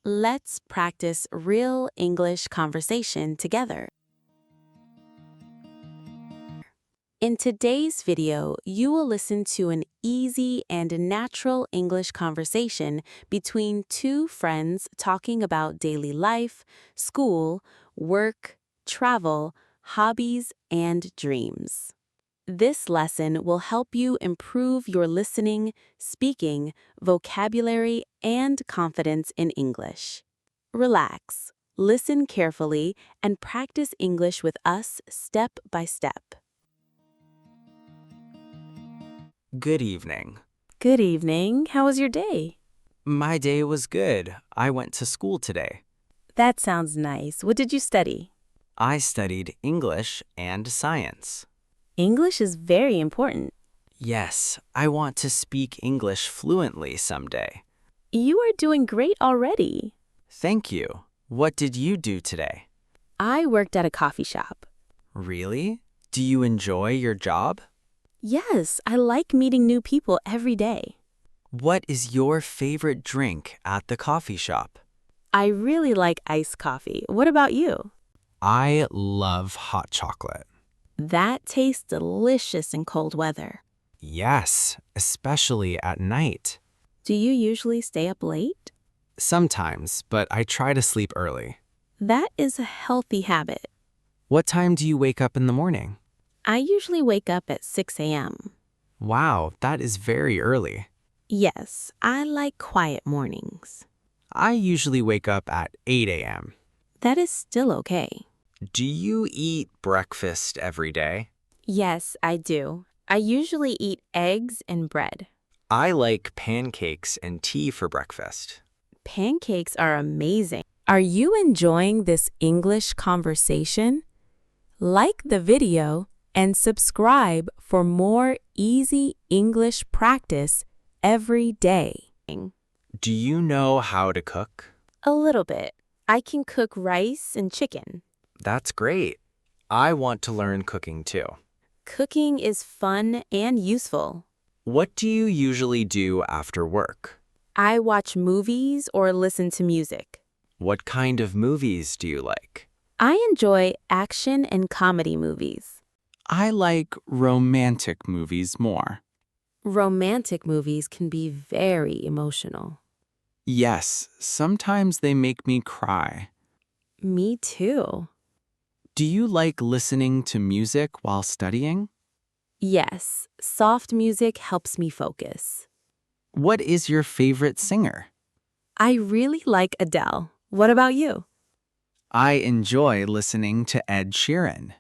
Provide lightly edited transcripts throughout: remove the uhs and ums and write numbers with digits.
Let's practice real English conversation together. In today's video, you will listen to an easy and natural English conversation between two friends talking about daily life, school, work, travel, hobbies, and dreams. This lesson will help you improve your listening, speaking, vocabulary, and confidence in English. Relax, listen carefully, and practice English with us step by step. Good evening. Good evening. How was your day? My day was good. I went to school today. That sounds nice. What did you study? I studied English and science. English is very important. Yes, I want to speak English fluently someday. You are doing great already. Thank you. What did you do today? I worked at a coffee shop. Really? Do you enjoy your job? Yes, I like meeting new people every day. What is your favorite drink at the coffee shop? I really like iced coffee. What about you? I love hot chocolate. That tastes delicious in cold weather. Yes, especially at night. Do you usually stay up late? Sometimes, but I try to sleep early. That is a healthy habit. What time do you wake up in the morning? I usually wake up at 6 a.m. Wow, that is very early. Yes, I like quiet mornings. I usually wake up at 8 a.m. That is still okay. Do you eat breakfast every day? Yes, I do. I usually eat eggs and bread. I like pancakes and tea for breakfast. Pancakes are amazing. Are you enjoying this English conversation? Like the video and subscribe for more easy English practice every day. Do you know how to cook? A little bit. I can cook rice and chicken. That's great. I want to learn cooking too. Cooking is fun and useful. What do you usually do after work? I watch movies or listen to music. What kind of movies do you like? I enjoy action and comedy movies. I like romantic movies more. Romantic movies can be very emotional. Yes, sometimes they make me cry. Me too. Do you like listening to music while studying? Yes, soft music helps me focus. What is your favorite singer? I really like Adele. What about you? I enjoy listening to Ed Sheeran.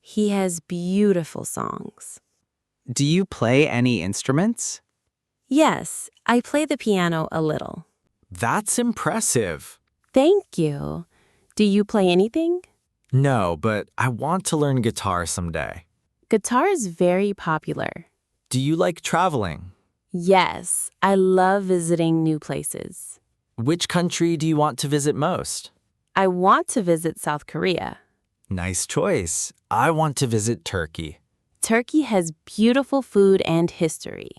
He has beautiful songs. Do you play any instruments? Yes, I play the piano a little. That's impressive. Thank you. Do you play anything? No, but I want to learn guitar someday. Guitar is very popular. Do you like traveling? Yes, I love visiting new places. Which country do you want to visit most? I want to visit South Korea. Nice choice. I want to visit Turkey. Turkey has beautiful food and history.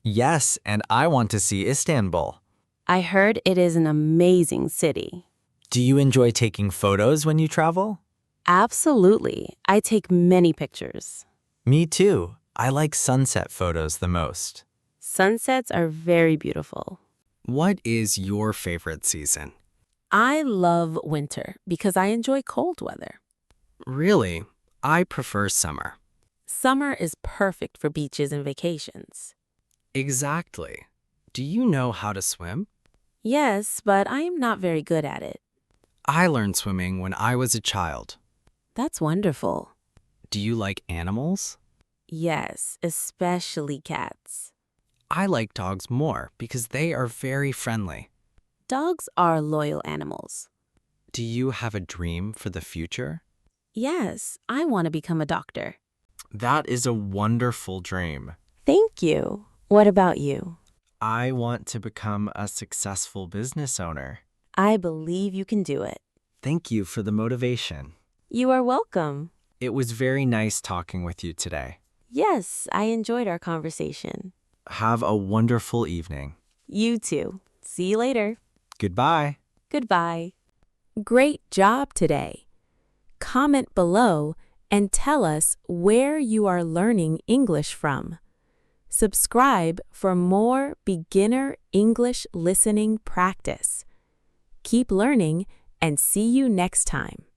Yes, and I want to see Istanbul. I heard it is an amazing city. Do you enjoy taking photos when you travel? Absolutely. I take many pictures. Me too. I like sunset photos the most. Sunsets are very beautiful. What is your favorite season? I love winter because I enjoy cold weather. Really? I prefer summer. Summer is perfect for beaches and vacations. Exactly. Do you know how to swim? Yes, but I am not very good at it. I learned swimming when I was a child. That's wonderful. Do you like animals? Yes, especially cats. I like dogs more because they are very friendly. Dogs are loyal animals. Do you have a dream for the future? Yes, I want to become a doctor. That is a wonderful dream. Thank you. What about you? I want to become a successful business owner. I believe you can do it. Thank you for the motivation. You are welcome. It was very nice talking with you today. Yes, I enjoyed our conversation. Have a wonderful evening. You too. See you later. Goodbye. Goodbye. Great job today. Comment below and tell us where you are learning English from. Subscribe for more beginner English listening practice. Keep learning and see you next time.